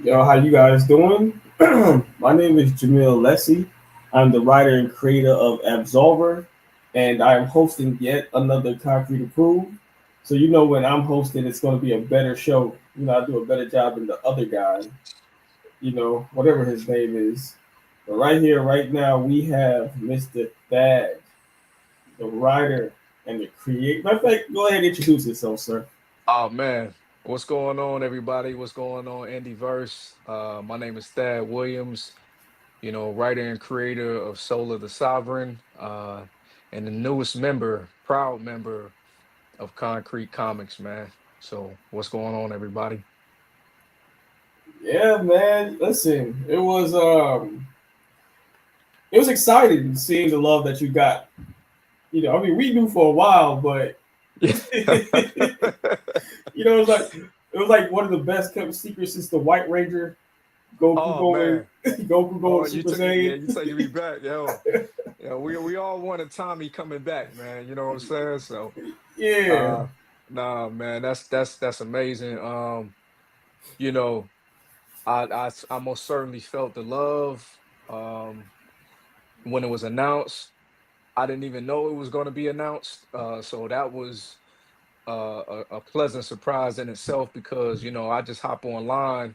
Yo, how you guys doing? My name is Jermael Lessey. I'm the writer and creator of Absolver, and I am hosting yet another Concrete Approved. So when I'm hosting, it's going to be a better show. I do a better job than the other guy. Whatever his name is. But right here, right now, we have Mr. Thadd, the writer and the creator. Matter of fact, go ahead and introduce yourself, sir. Oh man, what's going on, everybody? What's going on, Andy Verse? My name is Thadd Williams, writer and creator of Solar the Sovereign, and the newest member, proud member of Concrete Comics, man. So, what's going on, everybody? Yeah, man. Listen, it was exciting seeing the love that you got. We knew for a while, but it was like one of the best kept secrets since the White Ranger, Goku Oh going, man, Goku oh going you Super took it, yeah, Saiyan. you taking me back, yo. Yeah, we all wanted Tommy coming back, man. You know what I'm saying? So, Yeah, uh, nah, man, that's amazing. You know. I most certainly felt the love when it was announced. I didn't even know it was going to be announced, so that was a pleasant surprise in itself because I just hop online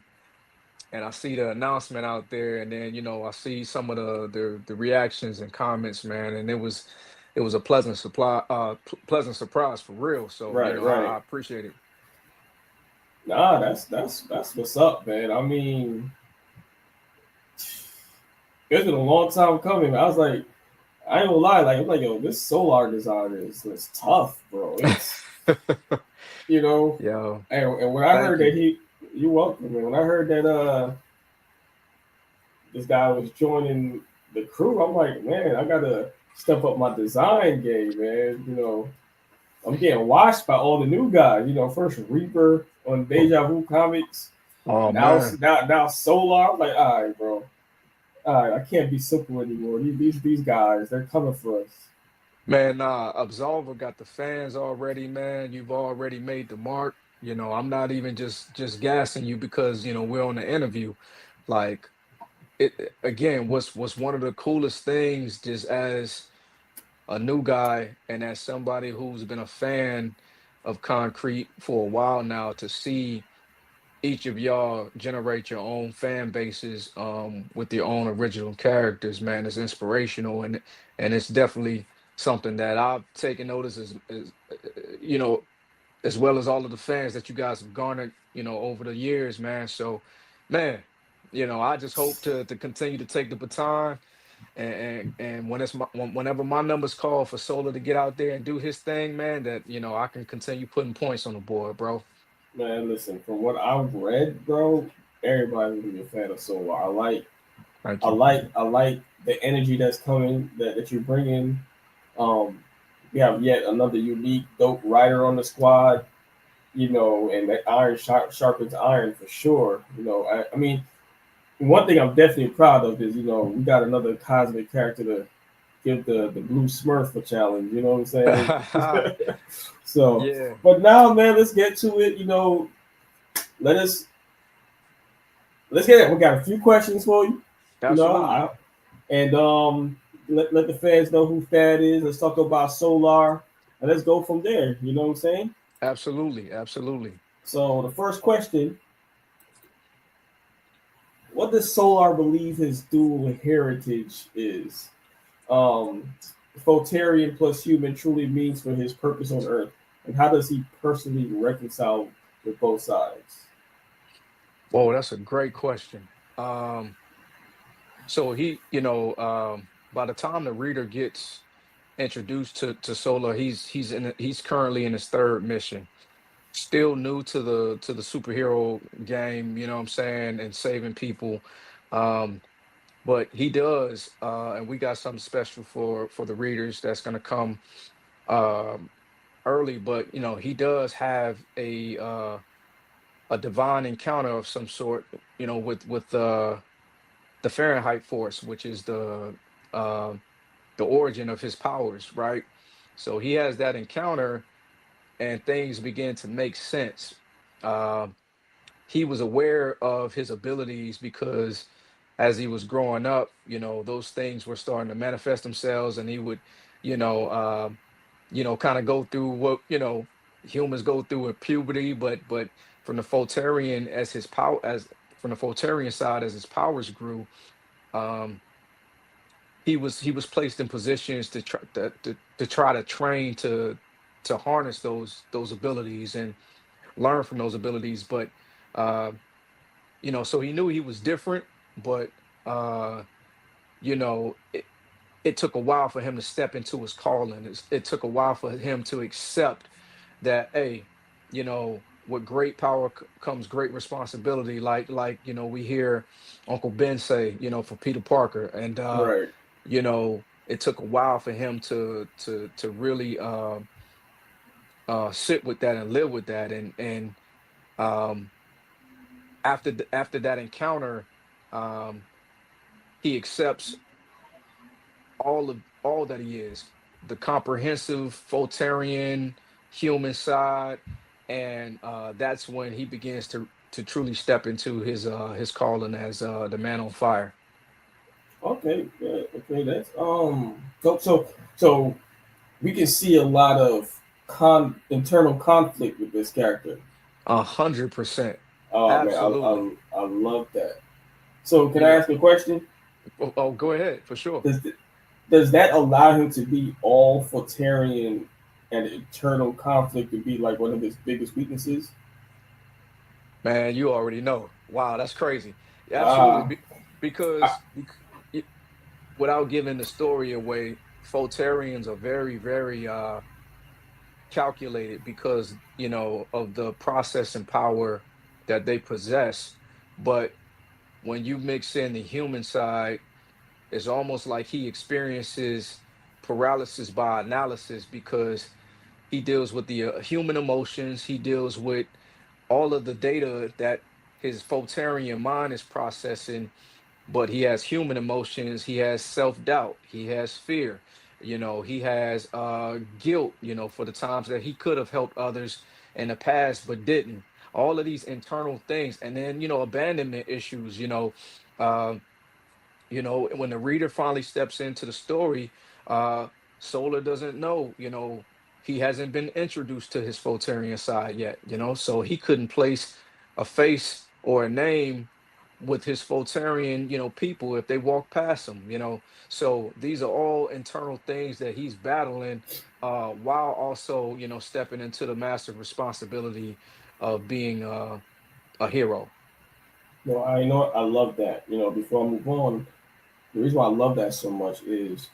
and I see the announcement out there, and then I see some of the reactions and comments, man, and it was a pleasant surprise for real. So right, I right. appreciate it. Nah, that's what's up, man. I mean, it's been a long time coming. I was like, I ain't gonna lie, like I'm like, yo, this solar design is tough, bro. It's you know, Yo, and when I thank heard that you. you welcome, man. When I heard that this guy was joining the crew, I'm like, man, I gotta step up my design game, man. I'm getting watched by all the new guys. First Reaper on Deja Vu Comics, Oh now man. now Solar. I'm like, all right, bro, all right, I can't be simple anymore. These guys, they're coming for us. Man, Absolver got the fans already, man. You've already made the mark. I'm not even just gassing you because, we're on the interview. Like again, what's one of the coolest things just as a new guy and as somebody who's been a fan of Concrete for a while now to see each of y'all generate your own fan bases with your own original characters, man, is inspirational and it's definitely something that I've taken notice as you know as well as all of the fans that you guys have garnered, over the years, man. So, man, I just hope to continue to take the baton and whenever my numbers call for Solar to get out there and do his thing, man, that I can continue putting points on the board, bro. Man, listen, from what I've read, bro, everybody's gonna be a fan of Solar. Thank I you. like, I like the energy that's coming that you're bringing. Um, we have yet another unique, dope writer on the squad. And that iron sharpens iron for sure. I mean, one thing I'm definitely proud of is we got another cosmic character to give the blue Smurf a challenge. You know what I'm saying? So, Yeah, but now, man, let's get to it. Let us let's get it. We got a few questions for you. You know, absolutely. I, and let the fans know who Thad is. Let's talk about Solar, and let's go from there. You know what I'm saying? Absolutely. Absolutely. So the first question: what does Solar believe his dual heritage is? Um, Photarian plus human truly means for his purpose on Earth, and how does he personally reconcile with both sides? Whoa, that's a great question. So by the time the reader gets introduced to Solar, he's currently in his third mission. Still new to the superhero game, you know what I'm saying, and saving people. Um, but he does, and we got something special for the readers that's gonna come um early, but he does have a divine encounter of some sort, with the Fahrenheit force, which is uh, the origin of his powers, right? So he has that encounter, and things begin to make sense. Um, he was aware of his abilities because as he was growing up, those things were starting to manifest themselves, and he would, you know, kind of go through what humans go through at puberty, but from the Photerian as his power as from the Photerian side as his powers grew, um, he was placed in positions to try to train to harness those abilities and learn from those abilities, but uh, so he knew he was different, but uh, it took a while for him to step into his calling. It took a while for him to accept that, hey, with great power comes great responsibility. Like we hear Uncle Ben say, for Peter Parker, and Right. it took a while for him to really sit with that and live with that, and um, after that encounter, um, he accepts all that he is, the comprehensive Voltarian human side, and that's when he begins to truly step into his calling as the man on fire. Okay. Yeah, okay. That's so we can see a lot of internal conflict with this character. 100%. Oh man, Absolutely. I love that. So can You I know, ask a question? oh, go ahead for sure. Does does that allow him to be all Fortarian and internal conflict to be like one of his biggest weaknesses? Man, you already know. Wow, that's crazy. Absolutely. Ah, I, Because without giving the story away, Photerians are very, very calculated because of the processing power that they possess. But when you mix in the human side, it's almost like he experiences paralysis by analysis because he deals with the human emotions. He deals with all of the data that his Photerian mind is processing, but he has human emotions. He has self-doubt, he has fear, he has guilt, for the times that he could have helped others in the past but didn't. All of these internal things, and then abandonment issues. um, when the reader finally steps into the story, uh Solar doesn't know, he hasn't been introduced to his Photerian side yet, so he couldn't place a face or a name with his Photerian, people if they walk past him, so these are all internal things that he's battling, while also, stepping into the massive responsibility of being a hero. no, I know I love that. Before I move on, the reason why I love that so much is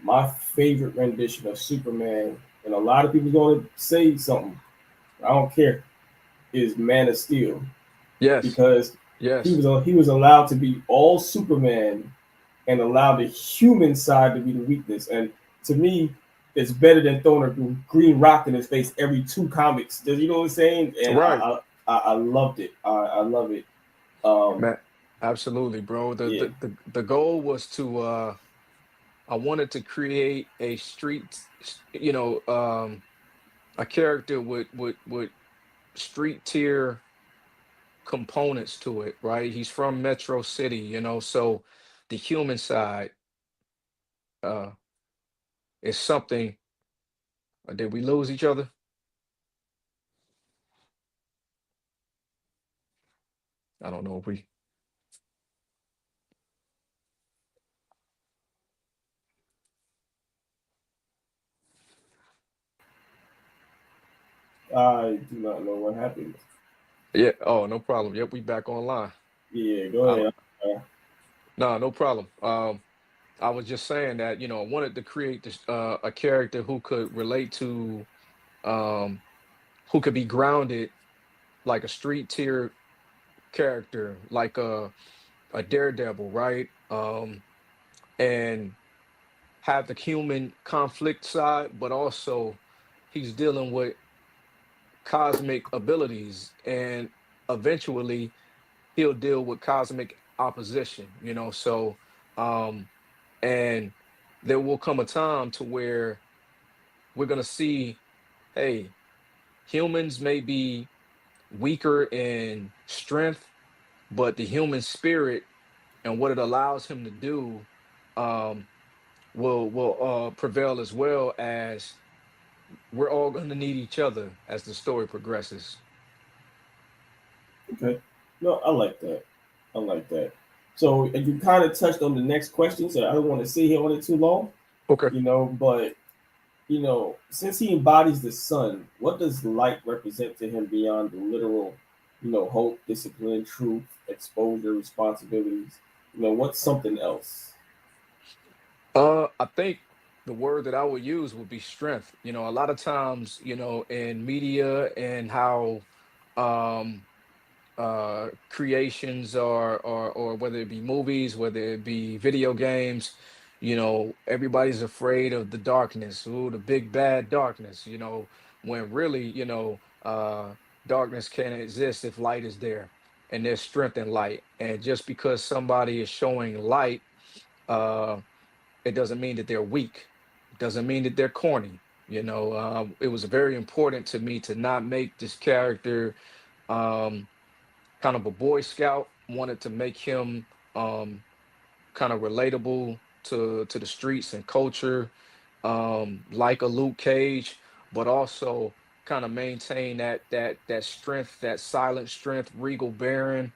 my favorite rendition of Superman, and a lot of people going to say something. I don't care. Is Man of Steel Yes. because Yes. he was allowed to be all Superman and allow the human side to be the weakness. And to me, it's better than throwing a green rock in his face every two comics. You know what I'm saying? And Right. I loved it. I love it. Um, Man, absolutely, bro. The, yeah. the the the goal was to I wanted to create a a character with street tier components to it, right? He's from Metro City, so the human side uh is something. Did we lose each other? I don't know if we. I do not know what happened. Yeah. Oh, no problem. Yep, we back online. Yeah, go I don't. ahead. No, no problem. I was just saying that I wanted to create this a character who could relate to, um, who could be grounded like a street tier character, like a Daredevil, right? And have the human conflict side, but also he's dealing with cosmic abilities, and eventually he'll deal with cosmic opposition. So um, and there will come a time to where we're gonna see, hey, humans may be weaker in strength, but the human spirit and what it allows him to do um, will prevail, as well as we're all going to need each other as the story progresses. Okay. No, I like that. I like that. So and you kind of touched on the next question, so I don't want to sit here on it too long, Okay. but since he embodies the sun, what does light represent to him beyond the literal, hope, discipline, truth, exposure, responsibilities? What's something else? I think the word that I would use would be strength. A lot of times, in media and how um creations or whether it be movies, whether it be video games, everybody's afraid of the darkness, ooh, the big bad darkness, when really, darkness can't exist if light is there, and there's strength in light. And just because somebody is showing light, uh it doesn't mean that they're weak. It doesn't mean that they're corny. It was very important to me to not make this character um kind of a boy scout. Wanted to make him um kind of relatable to the streets and culture, like a Luke Cage, but also kind of maintain that strength, that silent strength, regal Baron,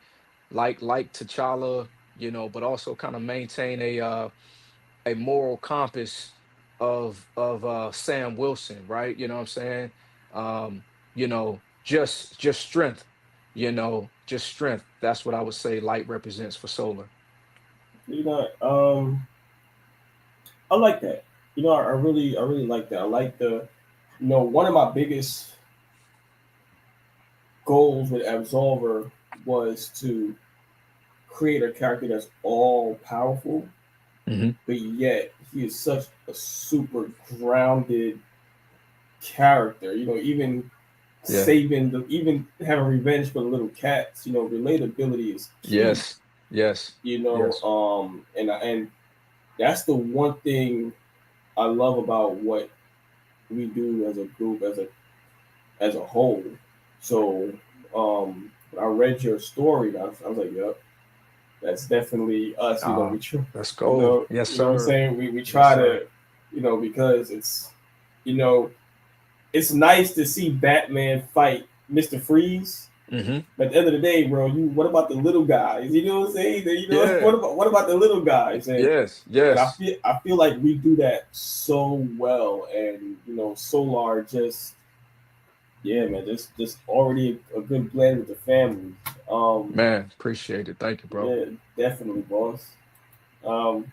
like T'Challa, but also kind of maintain a moral compass of Sam Wilson, right? You know what I'm saying? Just strength, just strength. That's what I would say light represents for Solar. You know, um, I like that. I really like that. I like one of my biggest goals with Absolver was to create a character that's all powerful, Hmm. but yet he is such a super grounded character. Even Yeah. even having revenge for the little cats. Relatability is key. Yes. Yes. Yes. And that's the one thing I love about what we do as a group, as a whole. So, when I read your story, I was like, yep, that's definitely us. Ah, We try, let's go. Yes, what I'm sir. saying. We Yes, try sir. to, because you know, it's nice to see Batman fight Mister Freeze. Hmm. But at the end of the day, bro, what about the little guys? You know what I'm saying? What Yeah. about the little guys? Yes. And I Yes. feel I feel like we do that so well, and Solar just, yeah, man, just already a good blend with the family. Um, Man, appreciate it. Thank you, bro. yeah, definitely, boss. Um,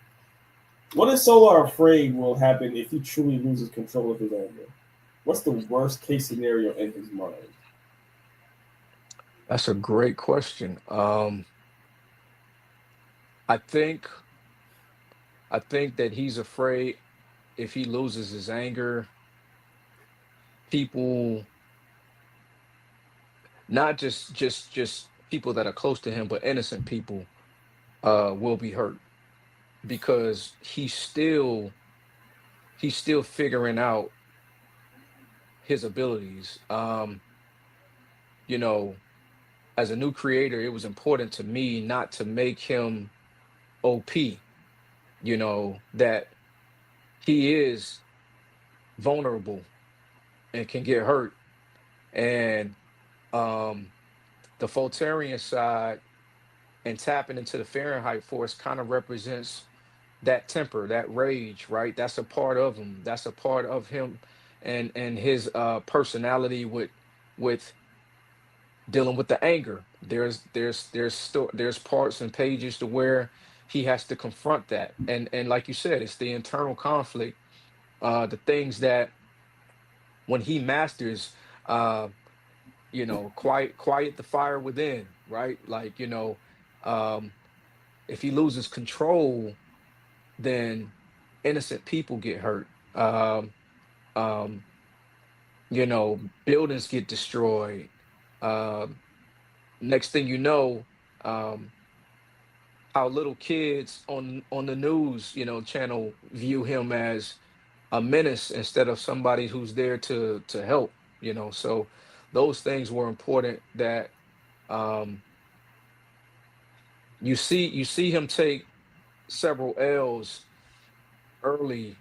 what is Solar afraid will happen if he truly loses control of his anger? What's the worst case scenario in his mind? That's a great question. I think I think that he's afraid if he loses his anger, people, not just people that are close to him, but innocent people will be hurt because he's still figuring out his abilities. You know, as a new creator, it was important to me not to make him OP, that he is vulnerable and can get hurt. And um the Voltarian side and tapping into the Fahrenheit force kind of represents that temper, that rage, right? That's a part of him. That's a part of him and his personality with dealing with the anger. There's parts and pages to where he has to confront that. And like you said, it's the internal conflict, the things that when he masters, uh, quiet the fire within, right? Like, um, if he loses control, then innocent people get hurt. Um, Buildings get destroyed. Um, Next thing you know, um, how little kids on the news, channel view him as a menace instead of somebody who's there to help. So those things were important that you see him take several L's early,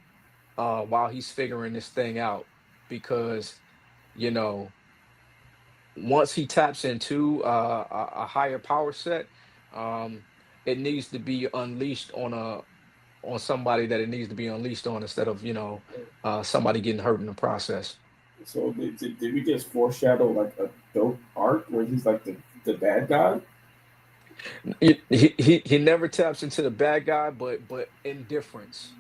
while he's figuring this thing out, because you know once he taps into a higher power set, um, it needs to be unleashed on somebody that it needs to be unleashed on, instead of somebody getting hurt in the process. So did we just foreshadow like a dope arc where he's like the bad guy? He never taps into the bad guy, but indifference,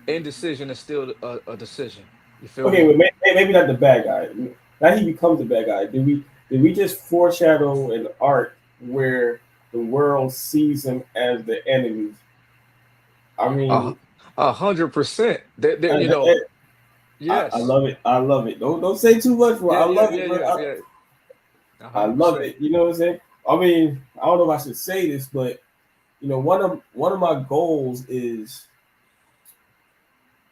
indecision is still a decision. You feel Okay, me? well, maybe not the bad guy. Now he becomes the bad guy. Did we just foreshadow an arc where the world sees him as the enemy? I A mean, 100%. I, I Yes. love it. I love it. Don't say too much, bro. Yeah, I yeah, love yeah, it, bro. yeah, yeah. A I hundred love percent. it. You know what I'm saying? I mean, I don't know if I should say this, but one of my goals is,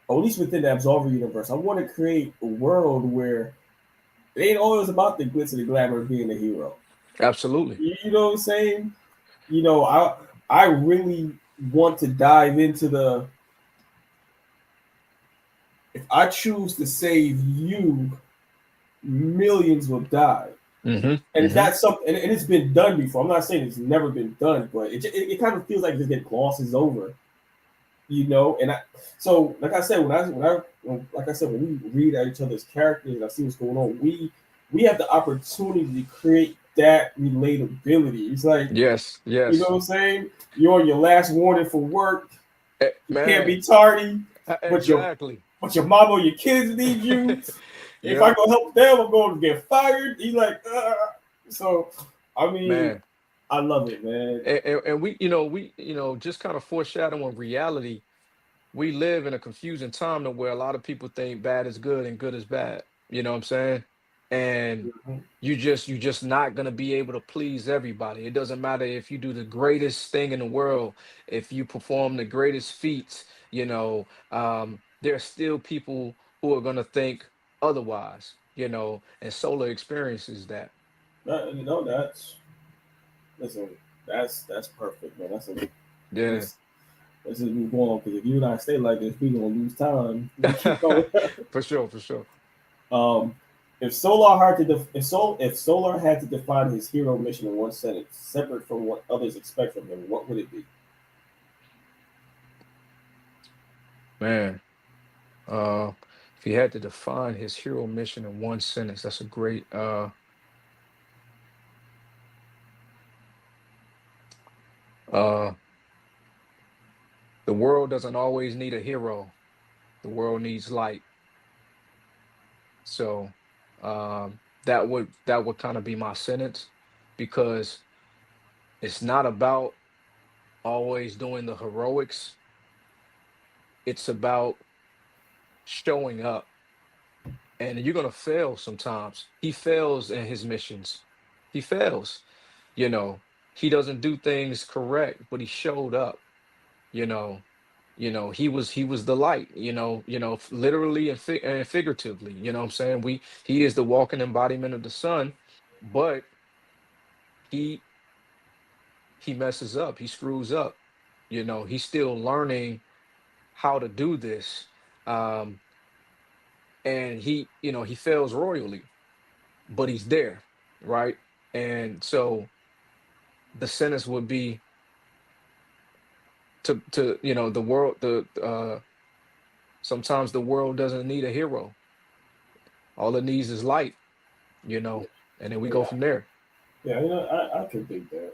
or at least within the Absolver universe, I want to create a world where it ain't always about the glitz and the glamour of being a hero. Absolutely. You know what I'm saying? I really want to dive into the, if I choose to save you, millions will die. Hmm. And it's Hmm. not something, and it's been done before. I'm not saying it's never been done, but it kind of feels like it just get glosses over, And so like I said, like I said, when we read at each other's characters and I see what's going on, we have the opportunity to create that relatability. It's like, Yes, you know yes. what I'm saying? You're on your last warning for work. You can't Man, be tardy, but your exactly. but your mom or your kids need you. If I Yep, go help them, I'm going to get fired. He's like, so. I mean, man. I love it, man. And we just kind of foreshadowing reality. We live in a confusing time to where a lot of people think bad is good and good is bad. You know what I'm saying? And Mhm. you just not gonna be able to please everybody. It doesn't matter if you do the greatest thing in the world, if you perform the greatest feats, there are still people who are gonna think otherwise, and Solar experiences that. That's listen. That's perfect, man. Yeah, Let's let's just move on because if you and I stay like this, we gonna lose time. We keep going. for sure, for sure. um, if Solar had to define his hero mission in one sentence, separate from what others expect from him, what would it be? Man, uh, if he had to define his hero mission in one sentence, that's a great. Uh, the world doesn't always need a hero. The world needs light. So that would kind of be my sentence, because it's not about always doing the heroics. It's about showing up, and you're gonna fail sometimes. He fails in his missions. He fails. You know, he doesn't do things correct, but he showed up. You know, he was the light. Literally and figuratively. You know what I'm saying? He is the walking embodiment of the sun, but he he messes up, he screws up. He's still learning how to do this. Um, and he fails royally, but he's there, right? And so the sentence would be to the world, the sometimes the world doesn't need a hero. All it needs is light, you know, and then we go Yeah, from there. yeah. I can dig that.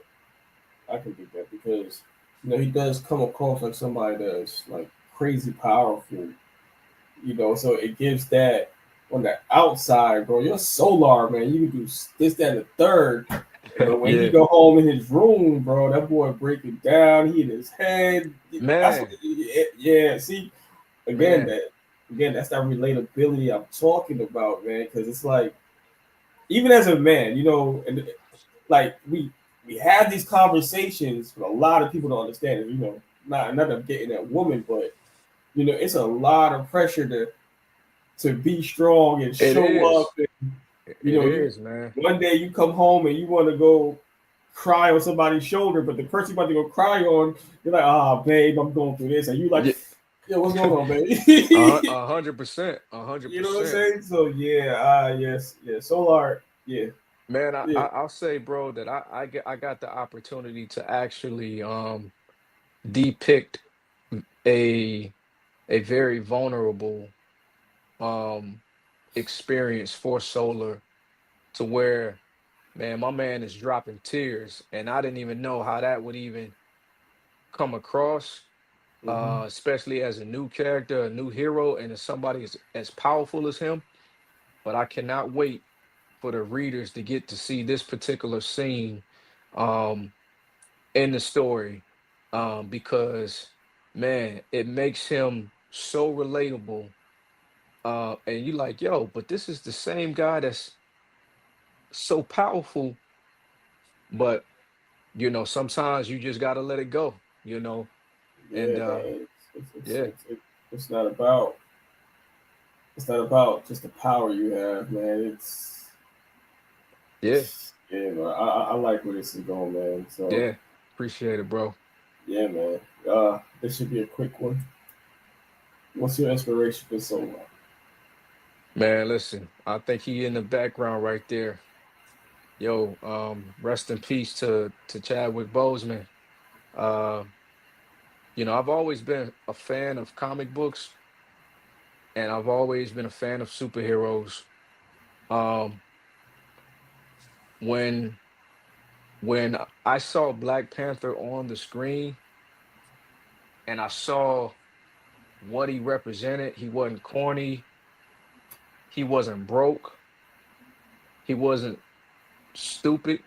I can dig that because he does come across like somebody that's like crazy powerful. So it gives that on the outside, bro. You're Solar, man. You can do this, that, and the third. But when he Yeah, go home in his room, bro, that boy breaking down. He in his head. That's what. man, Yeah. See, again, man. that again, that's that relatability I'm talking about, man. Because it's like, even as a man, and like we have these conversations, but a lot of people don't understand it. Not of getting that woman, but it's a lot of pressure to be strong and It show up. is. And, It you is, man. one day you come home and you want to go. cry on somebody's shoulder, but the person you're about to go cry on, you're like, ah, babe, I'm going through this, and you like, Yeah. yo, what's going on, baby? 100%, a hundred You know what I'm percent. saying? So yeah, yes, yeah, Solar, yeah, Man, yeah. I'll say, bro, that I got the opportunity to actually depict a a very vulnerable um experience for Solar, to where, man, my man is dropping tears, and I didn't even know how that would even come across, Hmm. especially as a new character, a new hero, and as somebody as powerful as him. But I cannot wait for the readers to get to see this particular scene um, in the story, because, man, it makes him so relatable. And you like, yo, but this is the same guy that's so powerful, but sometimes you just gotta let it go, and Yeah, man. yeah, It's not about just the power you have, man. yeah, Yeah, man. I like where this is going, man. So yeah. Appreciate it, bro. yeah, man. This should be a quick one. What's your inspiration for Solar? Man, listen, I think he in the background right there. Yo, rest in peace to Chadwick Boseman. Uh, I've always been a fan of comic books, and I've always been a fan of superheroes. Um, when when I saw Black Panther on the screen and I saw what he represented, he wasn't corny, he wasn't broke, he wasn't stupid.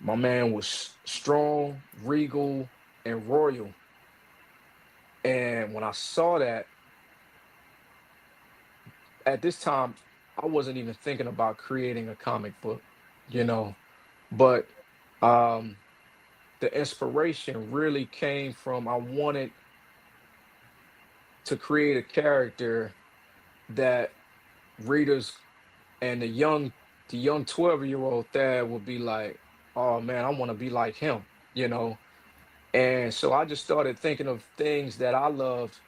My man was strong, regal, and royal. And when I saw that, at this time, I wasn't even thinking about creating a comic book, you know. But um, the inspiration really came from, I wanted to create a character that readers and the young 12-year-old Thad would be like, oh man, I want to be like him, you know. And so I just started thinking of things that I loved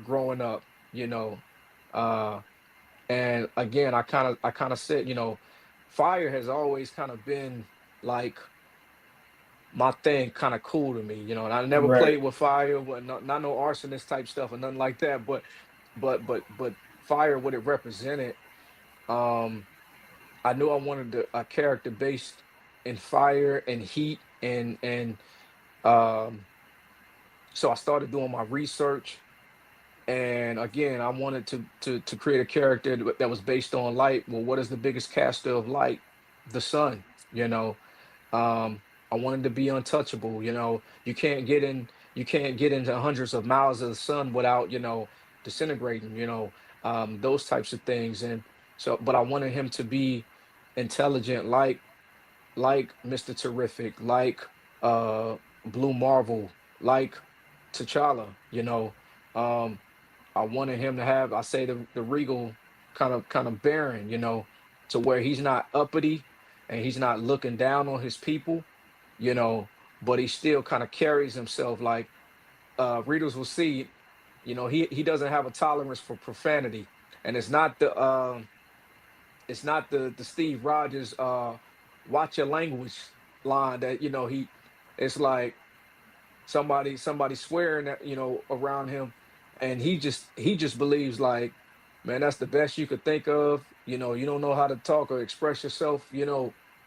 growing up, you know. Uh, and again, I kind of said, fire has always kind of been like my thing, kind of cool to me, and I never Right. played with fire, but not no arsonist type stuff or nothing like that. But fire, what it represented, um, I knew I wanted a character based in fire and heat, and um, so I started doing my research. And again, I wanted to create a character that was based on light. Well, what is the biggest caster of light? The sun. You know, um, I wanted to be untouchable. You can't get into hundreds of miles of the sun without disintegrating. Those types of things. And so, but I wanted him to be intelligent, like Mr. Terrific, like uh Blue Marvel, like T'Challa. Um, I wanted him to have, I say, the regal kind of bearing, to where he's not uppity and he's not looking down on his people, you know, but he still kind of carries himself like, readers will see, he doesn't have a tolerance for profanity. And it's not the Steve Rogers watch your language line that, it's like somebody swearing at, around him, and he just believes like, man, that's the best you could think of. You don't know how to talk or express yourself,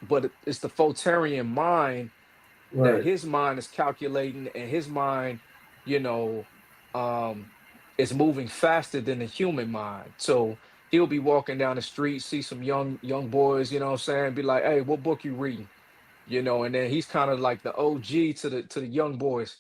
but it's the Voltairean mind, that Right. his mind is calculating, and his mind, you know um is moving faster than the human mind. So he'll be walking down the street, see some young boys, what I'm saying, be like, hey, what book you reading? And then he's kind of like the OG to the young boys.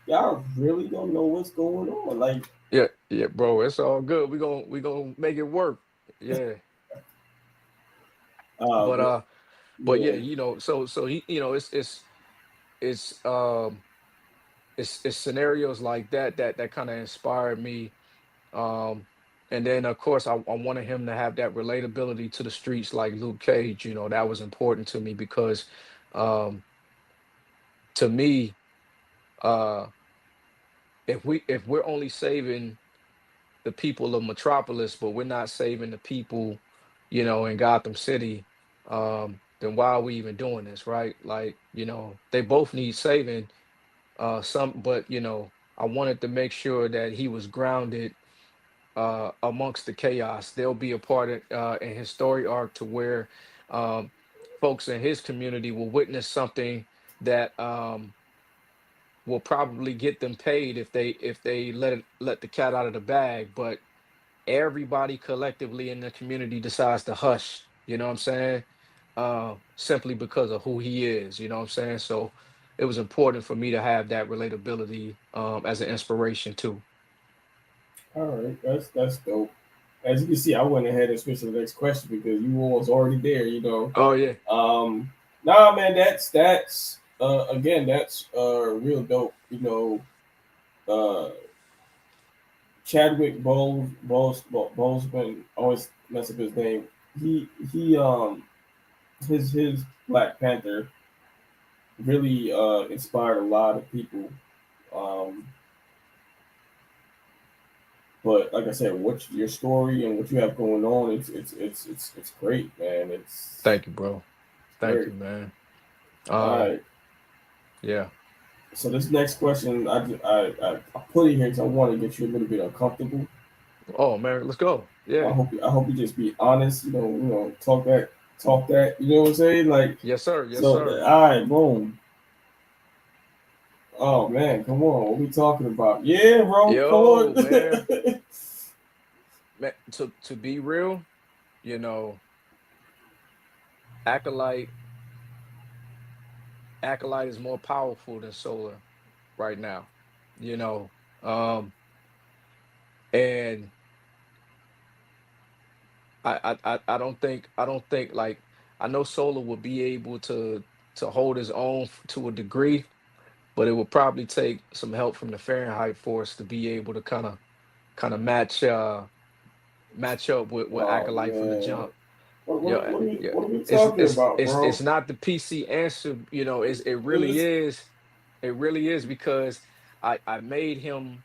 Y'all really don't know what's going on. Like, Yeah, yeah, bro. It's all good. We gonna make it work. Yeah. But but But yeah, Yeah. so he, it's it's scenarios like that that kind of inspired me. Um, and then of course I wanted him to have that relatability to the streets like Luke Cage. That was important to me because um, to me, uh, if we're only saving the people of Metropolis, but we're not saving the people, in Gotham City, then why are we even doing this, right? Like, they both need saving. But I wanted to make sure that he was grounded amongst the chaos. There'll be a part in his story arc to where um, folks in his community will witness something that will probably get them paid if they let the cat out of the bag. But everybody collectively in the community decides to hush. You know what I'm saying? Simply because of who he is. You know what I'm saying? So it was important for me to have that relatability as an inspiration too. All right, that's dope. As you can see, I went ahead and switched to the next question because you all was already there. Oh yeah, Um, nah, man, that's again, that's real dope. Uh, Chadwick Boseman, always mess up his name. He his Black Panther really inspired a lot of people. Um, but like I said, what your story and what you have going on, it's great, man. It's thank you, bro. Thank great. you, man. All Um, right. yeah. So this next question, I put it here because I want to get you a little bit uncomfortable. Oh man, let's go. Yeah. I hope you just be honest. Talk that. You know what I'm saying? Like, Yes, sir. Yes, so sir. all right, boom. Oh man, come on. What we talking about? Yeah, bro. Come Yo, man. on. Man, to be real, you know, Acolyte Acolyte is more powerful than Solar right now. You know, um, and I don't think like I know Solar will be able to hold his own to a degree, but it will probably take some help from the Fahrenheit Force to be able to kind of match up with Oh Acolyte from the man, jump. Yeah, yeah. what are we It's talking it's about, it's bro? it's not the PC answer, it really It's, is. It really is because I made him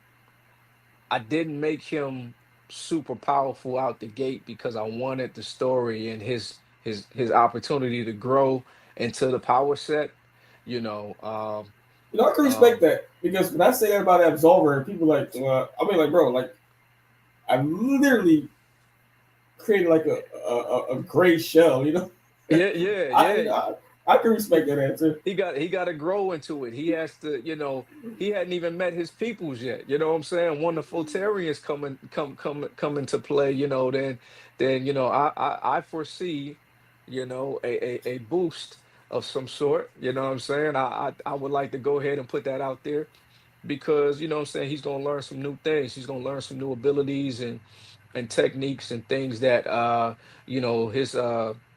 I didn't make him super powerful out the gate because I wanted the story and his opportunity to grow into the power set, you know. I can respect Um that because when I say that about Absolver, people like, I mean, like, bro, like, I literally created like a gray shell. yeah, yeah, I yeah. I can respect that answer. He got to grow into it. He has to, he hadn't even met his peoples yet. You know what I'm saying? When the Fultarians come into play, then I foresee, a boost of some sort. You know what I'm saying? I would like to go ahead and put that out there because what I'm saying, he's gonna learn some new things. He's gonna learn some new abilities and techniques and things that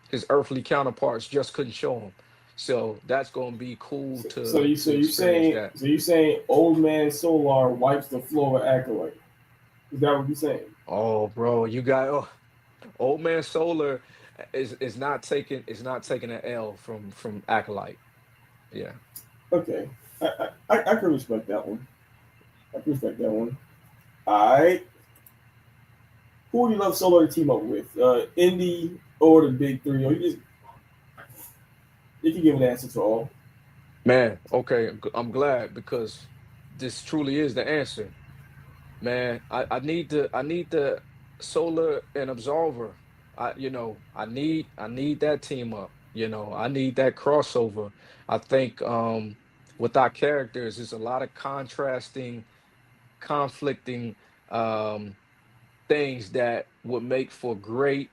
his earthly counterparts just couldn't show him. So that's gonna be cool to experience that. So you saying old man Solar wipes the floor with Acolyte? Is that what you saying? Oh, bro, you got old man Solar is not taking an L from Acolyte. Yeah, Okay, I can respect that one. I can respect that one. All right, who would you love Solar to team up with? Indy or the Big Three? Or you can give an answer to all. man. Okay, I'm glad because this truly is the answer. Man, I need the Solar and Absolver. I need that team up. I need that crossover. I think with our characters, there's a lot of contrasting, conflicting um things that would make for great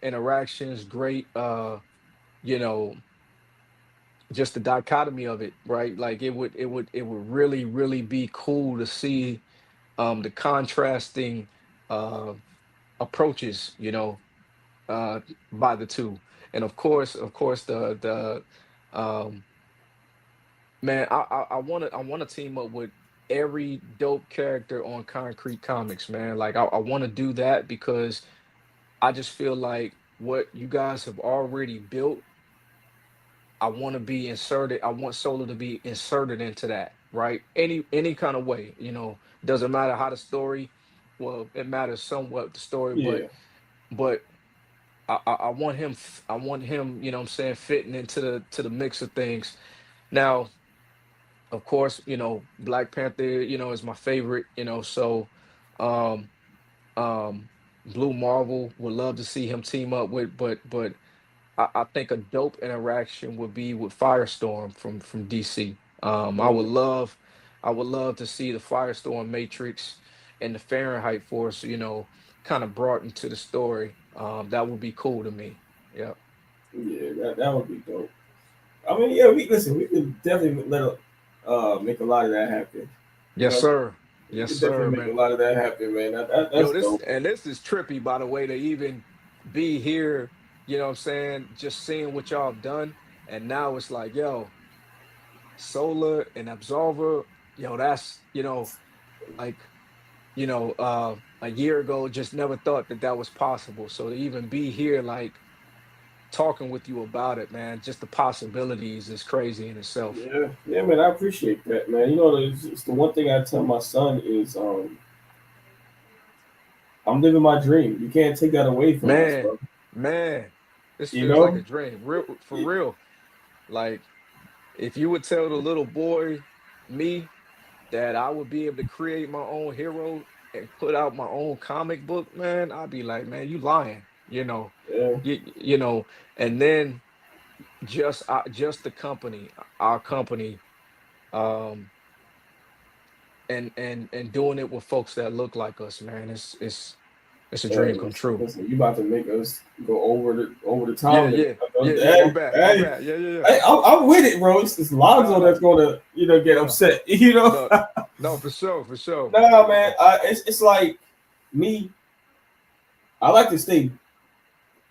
interactions, great you know, just the dichotomy of it, right? Like it would really, really be cool to see the contrasting uh approaches, uh by the two. and of course, the um, man, I want to team up with every dope character on Concrete Comics, man. Like I want to do that because I just feel like what you guys have already built, I want to be inserted. I want Solo to be inserted into that, right? Any kind of way, doesn't matter how the story. Well, it matters somewhat the story, Yeah, but I want him. I want him. You know, what I'm saying, fitting into the mix of things. Now, of course, Black Panther, is my favorite. So, um, um, Blue Marvel would love to see him team up with, but I think a dope interaction would be with Firestorm from DC. yeah, I would love to see the Firestorm Matrix and the Fahrenheit Force, kind of brought into the story. That would be cool to me. Yeah. yeah. That would be dope. I mean, yeah. We listen. We could definitely make a lot of that happen. You Yes, know, sir. we Yes, could definitely sir, make a man. lot of that happen, man. Yo, That's this dope. and this is trippy, by the way, to even be here. You know what I'm saying? Just seeing what y'all have done, and now it's like, yo, Solar and Absolver. Yo, that's like a year ago, just never thought that that was possible. So to even be here, like talking with you about it, man, just the possibilities is crazy in itself. Yeah, yeah, man. I appreciate that, man. You know, it's the one thing I tell my son is, I'm living my dream. You can't take that away from us, Man, bro. man, this You feels like know? a dream, real for real. Like if you would tell the little boy me that I would be able to create my own hero and put out my own comic book, man, I'd be like, man, you lying, Yeah, you know, and then just the company, our company, um, and doing it with folks that look like us, man. It's a dream hey, come true. listen, you about to make us go over the Yeah, top. And, yeah, yeah. My hey, bad, my hey, bad. Yeah, yeah, yeah. hey, I'm with it, bro. It's Lonzo Nah, that's gonna, get nah, upset. You know? no, no, for sure, for sure. Nah, man. Yeah, It's like me. I like to stay.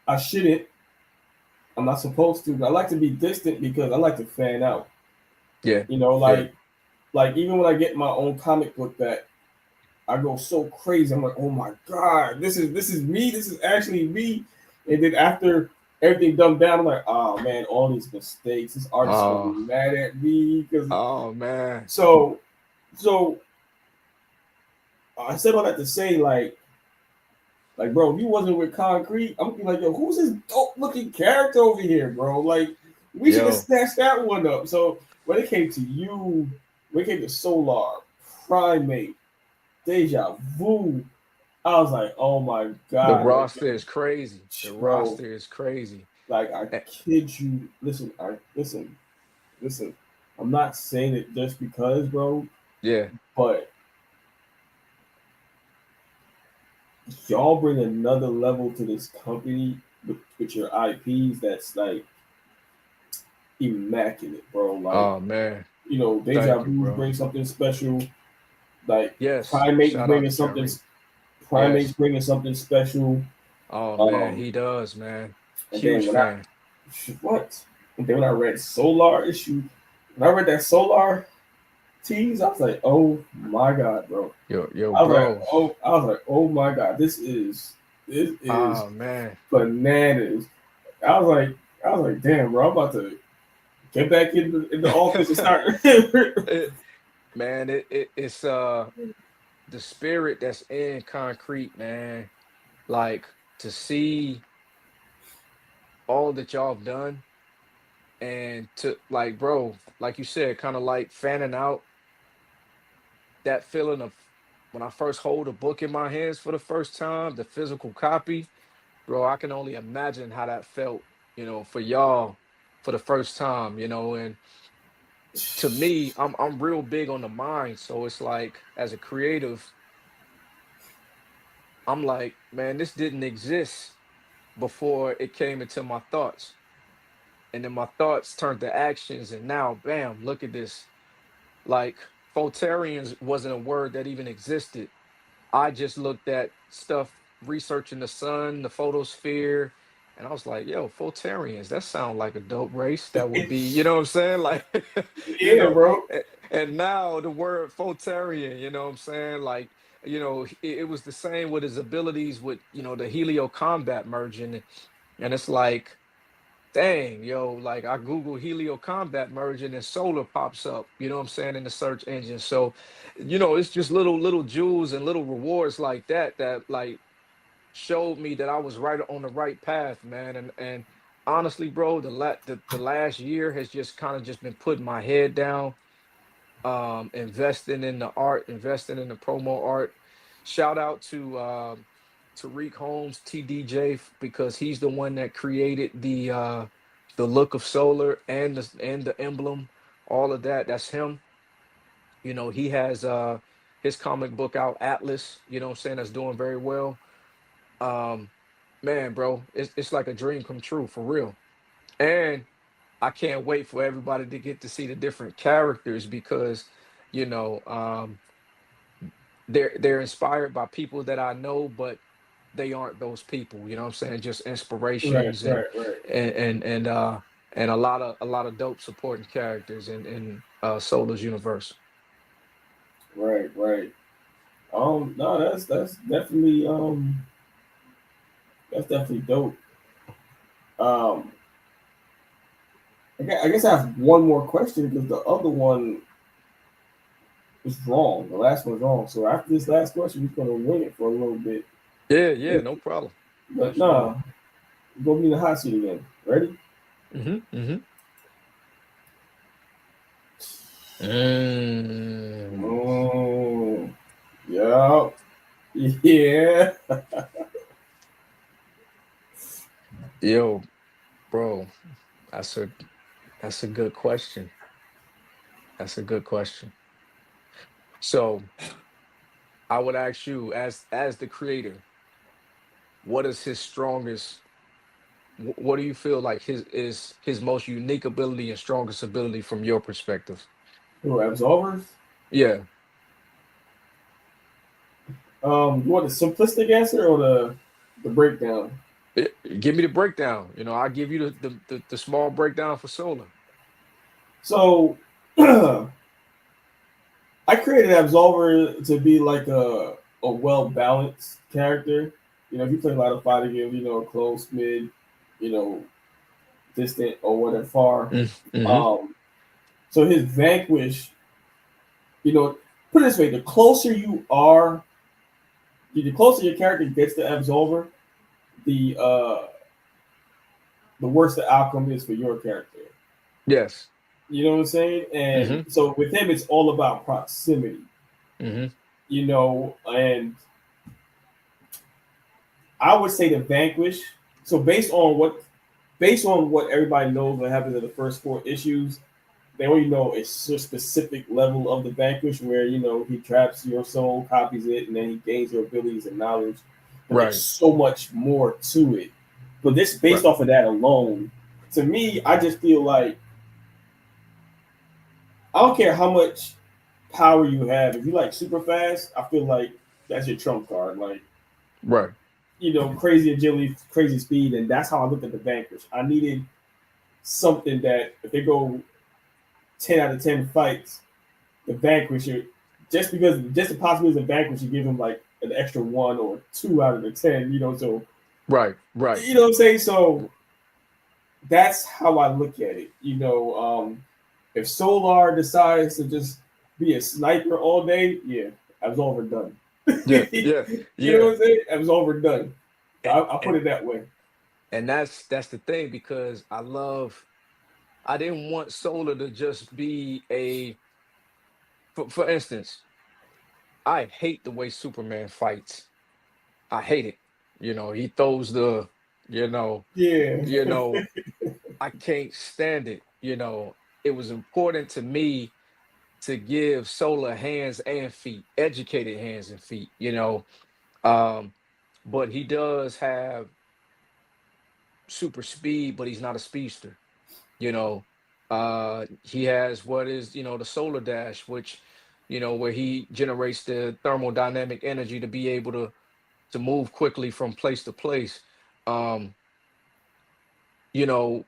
I shouldn't. I'm not supposed to. But I like to be distant because I like to fan out. yeah, You know, yeah. like even when I get my own comic book that I go so crazy. I'm like, oh my god, this is me. This is actually me. And then after everything dumbed down, I'm like, oh man, all these mistakes. This artist is gonna be Oh, mad at me because oh man. so so I said all that to say like bro, if you wasn't with Concrete, I'm gonna be like, yo, who's this dope looking character over here, bro? Like we should have Yo, snatched that one up. So when it came to you, when it came to Solar, Primate, Deja Vu, I was like, oh my the god, like roster is crazy. The bro, roster is crazy. like I Eh, kid you. Listen. I'm not saying it just because, bro, Yeah. but y'all bring another level to this company with your IPs that's like immaculate, bro. Like, Oh man. Deja Thank you, Vu's bro. bring something special. Like Yes. Primate's Shout out bringing to something. Jeremy. Primate's Yes. bringing something special. Oh man, Um, he does, man. and then Huge fan. what? And then when I read Solar issue, when I read that Solar tease, I was like, oh my god, bro. Yo, bro. I was like, oh my god, this is Oh man. bananas. I was like, damn, bro, I'm about to get back in the office and start. It, man, it's the spirit that's in Concrete, man. Like to see all that y'all have done and to like, bro, like you said, kind of like fanning out that feeling of when I first hold a book in my hands for the first time, the physical copy, bro, I can only imagine how that felt, for y'all for the first time, and to me, I'm real big on the mind. So it's like as a creative, I'm like, man, this didn't exist before it came into my thoughts. And then my thoughts turned to actions, and now, bam, look at this. Like Photerians wasn't a word that even existed. I just looked at stuff researching the sun, the photosphere, And I was like, yo, Fultarians, that sound like a dope race. That would be, you know what I'm saying? Like, you Yeah, know, bro. and now the word Fultarian, you know what I'm saying? Like, it was the same with his abilities with, the Helio Combat merging. And it's like, dang, yo, like I Google Helio Combat merging and solar pops up, you know what I'm saying, in the search engine. So, it's just little jewels and little rewards like that like showed me that I was right on the right path, man. And honestly, bro, the last year has just kind of just been putting my head down, investing in the art, investing in the promo art. Shout out to Tariq Holmes, TDJ, because he's the one that created the look of solar and the emblem, all of that. That's him. He has his comic book out, Atlas, you know what I'm saying, that's doing very well. Um, Man, bro, it's like a dream come true for real. And I can't wait for everybody to get to see the different characters because, you know, um, they're inspired by people that I know, but they aren't those people. You know what I'm saying? Just Right, inspirations right, right, and a lot of dope supporting characters in Solar's universe. right, right. No, that's definitely dope. Um, I guess I have one more question because the other one was wrong. The last one's wrong. So after this last question, we're gonna wing it for a little bit. Yeah, yeah, no problem. But Absolutely. nah, we're gonna be in the hot seat again. Ready? Mm-hmm. Mm. Oh, yeah, yeah. Yo, bro, that's a that's a good question. That's a good question. So I would ask you, as the creator, what is his strongest? What do you feel like his most unique ability and strongest ability from your perspective? Who absolvers? Yeah, You want the simplistic answer or the breakdown? give me the breakdown. I'll give you the small breakdown for Solar. So I created Absolver to be like a well balanced character. If you play a lot of fighting games, close, mid, you know, distant or whatever far. Mm-hmm. Um, so his vanquish, you know, put it this way: the closer your character gets to Absolver, the uh, the worse the outcome is for your character. Yes. You know what I'm saying? And Mm-hmm. so with him, it's all about proximity. Mm-hmm. And I would say the vanquish. So based on what everybody knows what happens in the first four issues, they already know a specific level of the vanquish where he traps your soul, copies it, and then he gains your abilities and knowledge. But there's Right. so much more to it. But this based Right. off of that alone, to me, I just feel like I don't care how much power you have. If you like super fast, I feel like that's your trump card. Like Right. crazy agility, crazy speed, and that's how I looked at the vanquish. I needed something that if they go 10 out of 10 fights, the vanquisher, just the possibility of vanquish, you give him like an extra 1 or 2 out of the 10. So Right. Right. you know what I'm saying. So that's how I look at it. If Solar decides to just be a sniper all day, yeah, Absolver done. Yeah. Yeah. You know Yeah. what I'm saying? Absolver done. And, I put and it that way. and that's the thing because I didn't want Solar to just be for instance, I hate the way Superman fights. I hate it. He throws you know, Yeah. you know, I can't stand it. It was important to me to give Solar hands and feet, educated hands and feet. Um, but he does have super speed, but he's not a speedster. you know he has what is the solar dash, which where he generates the thermodynamic energy to be able to move quickly from place to place. um you know,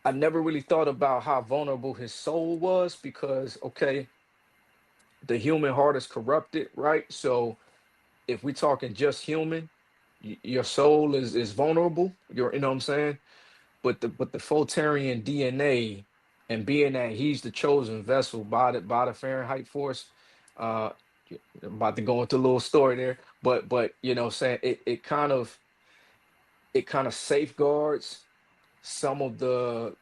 I never really thought about how vulnerable his soul was because, okay, the human heart is corrupted, right? So if we're talking just human, your soul is vulnerable. You know what I'm saying? But the Photerian DNA, and being that he's the chosen vessel by the Fahrenheit force, uh, I'm about to go into a little story there, but saying it kind of safeguards some of the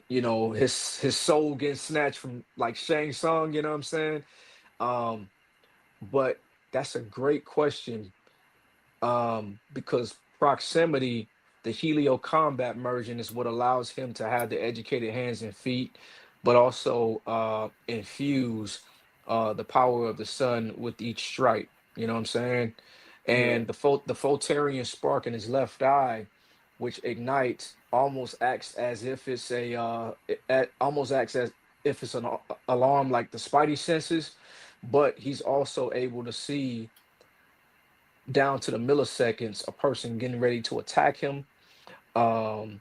his soul getting snatched from like Shang Tsung, you know what I'm saying? Um, but that's a great question, because proximity, the helio combat merging is what allows him to have the educated hands and feet, but also infuse the power of the sun with each strike. You know what I'm saying? Yeah. And the Photerian spark in his left eye, which ignites, almost acts as if it's almost acts as if it's an alarm like the Spidey senses, but he's also able to see down to the milliseconds a person getting ready to attack him, um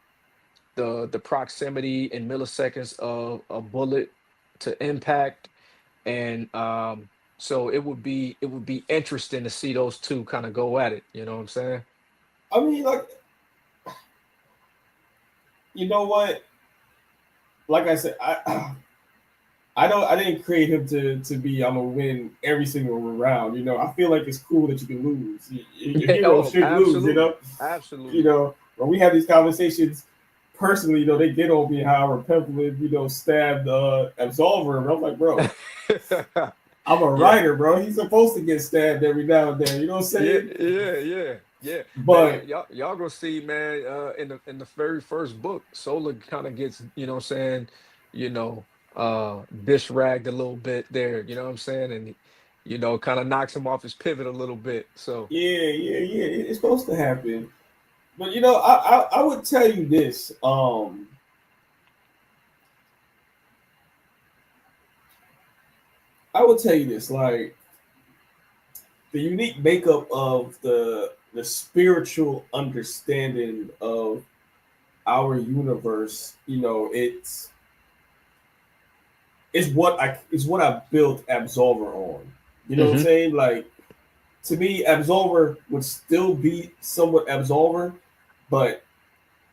the proximity in milliseconds of a bullet to impact, and so it would be interesting to see those two kind of go at it, you know what I'm saying? I mean, like, you know what? Like I said, I didn't create him to be I'm gonna win every single round. You know, I feel like it's cool that you can lose. Your Yeah, hero oh, should lose. You absolutely, know, absolutely. when we have these conversations personally, they get on me how Peppermint, stabbed Absolver. And I'm like, bro, I'm a Yeah, writer, bro. He's supposed to get stabbed every now and then. You know what I'm yeah, saying? yeah, yeah, yeah, man. But Y'all gonna see, man. In the very first book, Sola kind of gets, what I'm saying, dish ragged a little bit there. You know what I'm saying, and kind of knocks him off his pivot a little bit. So, yeah, yeah, yeah, it's supposed to happen. But I would tell you this. I would tell you this. Like, the unique makeup of the spiritual understanding of our universe, it's what I built Absolver on. You know what I'm hmm saying? Like, to me, Absolver would still be somewhat Absolver, but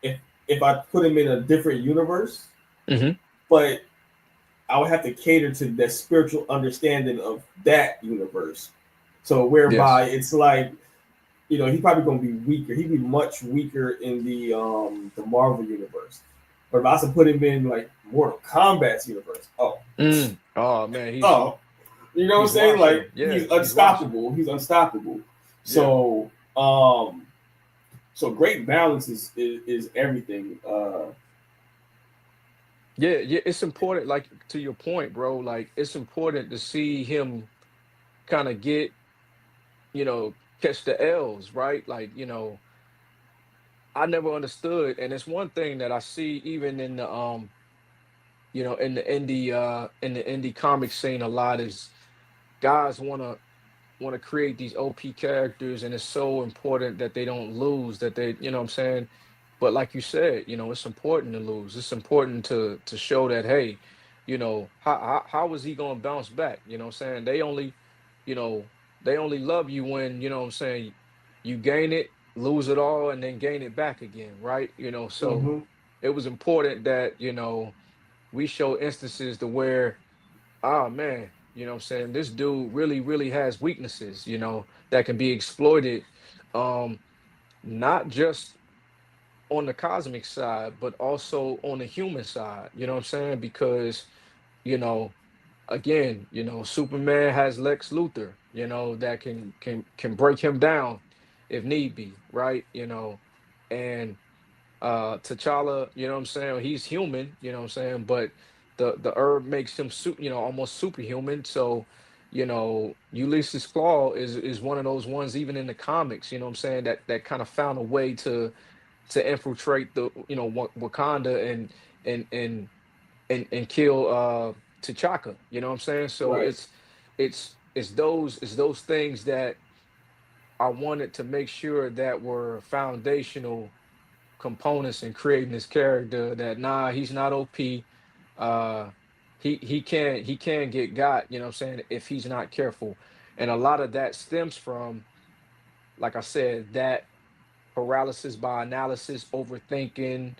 if I put him in a different universe, hmm but I would have to cater to that spiritual understanding of that universe. So whereby yes, it's like, he's probably going to be weaker. He'd be much weaker in the Marvel universe. But if I was to put him in like Mortal Kombat's universe, oh man, he's oh, you know what I'm he's saying? washing. Like, Yeah, he's he's washing. unstoppable. He's unstoppable. Yeah. So great balance is everything. Yeah, yeah, it's important, like to your point, bro. Like it's important to see him kind of catch the L's, right? Like, I never understood, and it's one thing that I see even in the indie comic scene a lot is guys want to create these OP characters, and it's so important that they don't lose, that they, you know what I'm saying? But like you said, it's important to lose. It's important to show that, hey, how is he gonna bounce back? You know what I'm saying? You know, they only love you when, what I'm saying, you gain it, lose it all, and then gain it back again, right? So Mm-hmm. it was important that, we show instances to where, oh man, what I'm saying, this dude really, really has weaknesses, that can be exploited, um, not just on the cosmic side, but also on the human side, you know what I'm saying? Because, you know, again, Superman has Lex Luthor, that can break him down if need be, right? And T'Challa, you know what I'm saying? He's human, you know what I'm saying? But the herb makes him almost superhuman. So, Ulysses Claw is one of those ones even in the comics, you know what I'm saying, that kind of found a way to infiltrate the, Wakanda and kill T'Chaka, you know what I'm saying? So Right. it's those things that I wanted to make sure that were foundational components in creating this character that nah, he's not OP. Uh he can get got, you know what I'm saying, if he's not careful. And a lot of that stems from, like I said, that paralysis by analysis, overthinking,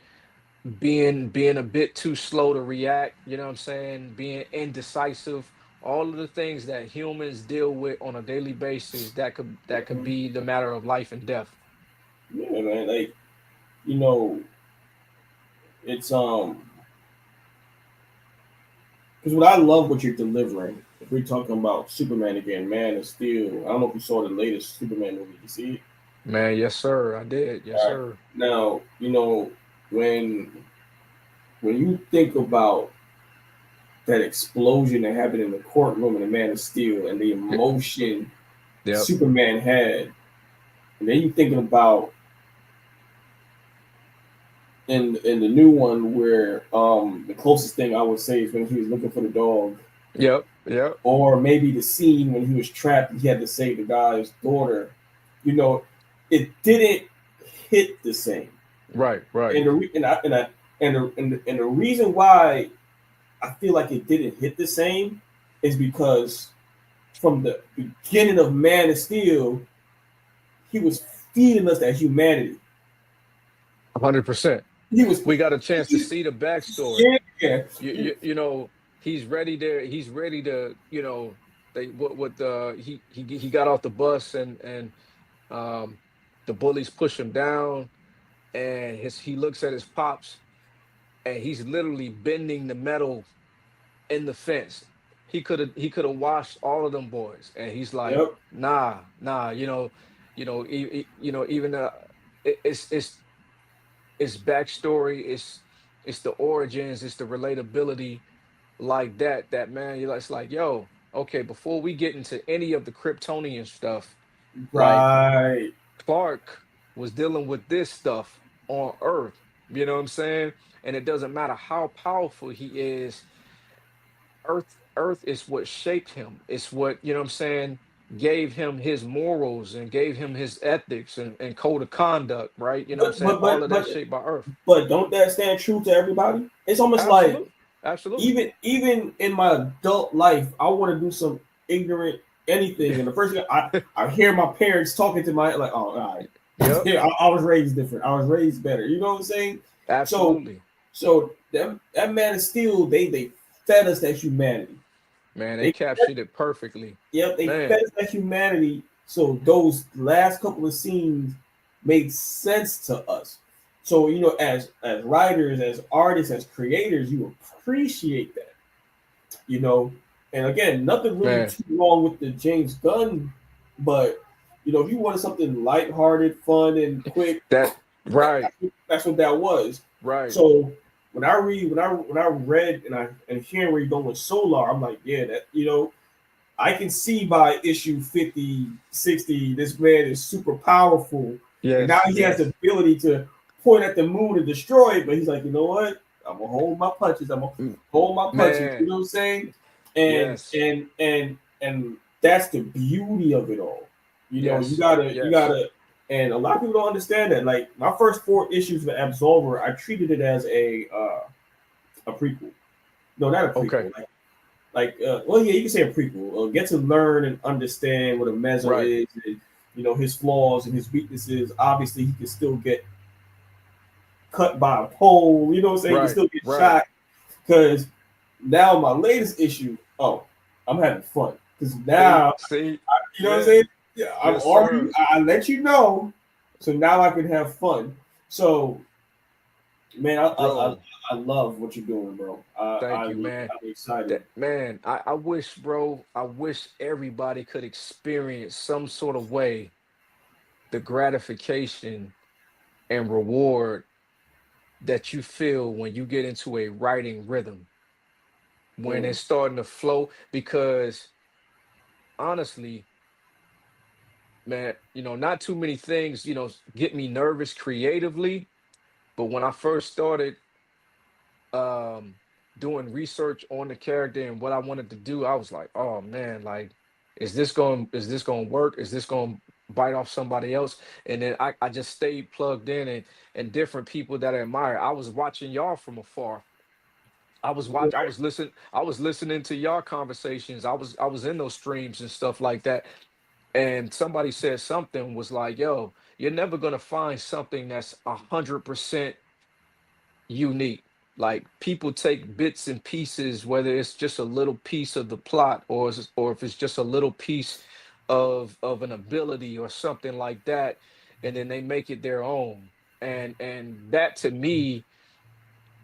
being a bit too slow to react, you know what I'm saying, being indecisive, all of the things that humans deal with on a daily basis that could Mhm. be the matter of life and death. Yeah, man. Like, you know, it's because what I love what you're delivering. If we're talking about Superman again, Man of Steel. I don't know if you saw the latest Superman movie. Did you see it? Man, yes sir, I did. Yes All right. sir. Now, when you think about that explosion that happened in the courtroom in the Man of Steel and the Y- emotion Yep. Superman had, and then you thinking about in the new one where the closest thing I would say is when he was looking for the dog, Yep. Yep. or maybe the scene when he was trapped and he had to save the guy's daughter. You know, it didn't hit the same, Right. Right. and the re- and I, and the reason why I feel like it didn't hit the same is because from the beginning of Man of Steel, he was feeding us that humanity. 100%. He was, We got a chance to he, see the backstory. yeah, You know, he's ready to, they what he got off the bus, and um the bullies push him down, and he looks at his pops, and he's literally bending the metal in the fence. He could have washed all of them boys, and he's like, yep, nah, even it's backstory, it's the origins, it's the relatability, like that man. It's like, yo, okay, before we get into any of the Kryptonian stuff, like, right. Clark was dealing with this stuff on Earth. You know what I'm saying? And it doesn't matter how powerful he is. Earth is what shaped him. It's what, you know what I'm saying, gave him his morals and gave him his ethics and code of conduct, right? You know what I'm But saying? but All but of that but shaped by Earth. but don't that stand true to everybody? It's almost like Absolutely. Absolutely. even in my adult life, I want to do some ignorant anything, and the first thing I hear my parents talking to my like, oh, all right, Yep. yeah, I was raised different. I was raised better. You know what I'm saying? So Absolutely. that Man of Steel, they fed us that humanity. Man, they They captured it perfectly. Yep, they fed Man, us that humanity. So those last couple of scenes made sense to us. So as writers, as artists, as creators, you appreciate that. You know, and again, nothing really man, too wrong with the James Gunn, but if you wanted something lighthearted, fun, and quick, that right, that's what that was. right. So when I read and hearing where you're going with Solar, I'm like, yeah, that I can see by issue 50, 60, this man is super powerful. And now Yes, he has the yes. ability to point at the moon and destroy it. But he's like, you know what? I'm gonna hold my punches. I'm gonna M- hold my punches. You Man, know what I'm saying? And yes, and that's the beauty of it all. You yes, gotta yes. and a lot of people don't understand that. Like my first four issues of Absolver, I treated it as a prequel. No, not a Okay, prequel. Well, yeah, you can say a prequel. Get to learn and understand what a Mezzo right, is, and his flaws and his weaknesses. Obviously, he can still get cut by a pole. You know what I'm saying? He can right, still get right. shot. Because now my latest issue, oh, I'm having fun. Because now, See, you know what I'm yeah, saying? Yeah, I'm yes, already. sir. I let you know, so now I can have fun. So, man, Bro, I love what you're doing, bro. thank you, man. I'm excited. That man, I wish, bro, I wish everybody could experience some sort of way the gratification and reward that you feel when you get into a writing rhythm, when Mm, it's starting to flow. Because honestly, man, not too many things, get me nervous creatively. But when I first started um doing research on the character and what I wanted to do, I was like, oh man, like, is this going to work? Is this going bite off somebody else. And then I just stayed plugged in, and different people that I admire. I was watching y'all from afar. I was listening to y'all conversations. I was in those streams and stuff like that. And somebody said something was like, yo, you're never gonna find something that's 100% unique. Like people take bits and pieces, whether it's just a little piece of the plot, or if it's just a little piece of an ability or something like that, and then they make it their own. And that to me,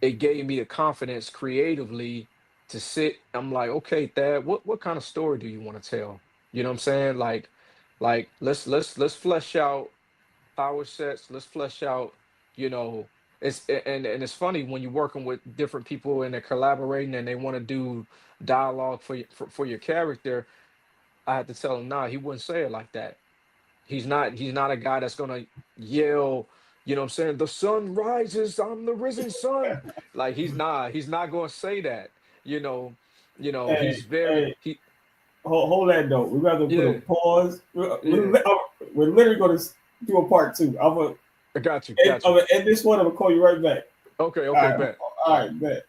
it gave me the confidence creatively to sit. I'm like, okay, Thad, what kind of story do you want to tell? You know what I'm saying? Like let's flesh out power sets. Let's flesh out, you know, and it's funny when you're working with different people and they're collaborating and they want to do dialogue for your character. I had to tell him, nah, he wouldn't say it like that. He's not a guy that's gonna yell, you know what I'm saying, the sun rises, I'm the risen sun. Like he's not gonna say that, you know, Hey, he's very hey, he hold that note. We're going to put a yeah, pause. yeah. We're literally going to do a part two. I got you, I'm got you. gonna end this one. I'm gonna call you right back. Okay, All okay, right, bet. all right, bet.